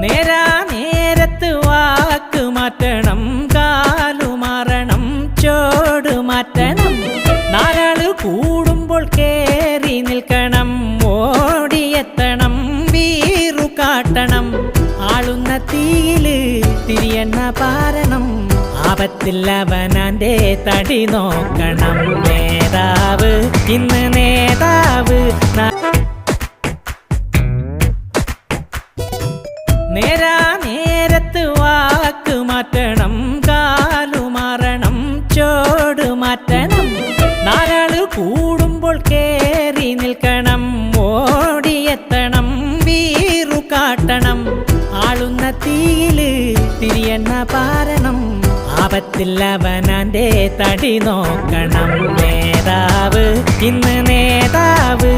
നേരാ നേരത്ത് വാക്ക് മാറ്റണം, കാലുമാറണം, ചോട് മാറ്റണം. നാലാള് കൂടുമ്പോൾ കേറി നിൽക്കണം, ഓടിയെത്തണം, വീറു കാട്ടണം. ആളുന്ന തീയില് തിരിയെണ്ണ പാരണം, ആപത്തില്ലവനാന്റെ തടി നോക്കണം. നേതാവ് ഇന്ന് നേതാവ്, നേരാ നേരത്ത് വാക്ക് മാറ്റണം, കാലുമാറണം, ചോട് മാറ്റണം. നാലാള് കൂടുമ്പോൾ കേറി നിൽക്കണം, ഓടിയെത്തണം, വീറു കാട്ടണം. ആളുന്ന തീയില് തിരിയെണ്ണ പാരണം, ആപത്തില്ലവനാന്റെ തടി നോക്കണം. നേതാവ് ഇന്ന് നേതാവ്.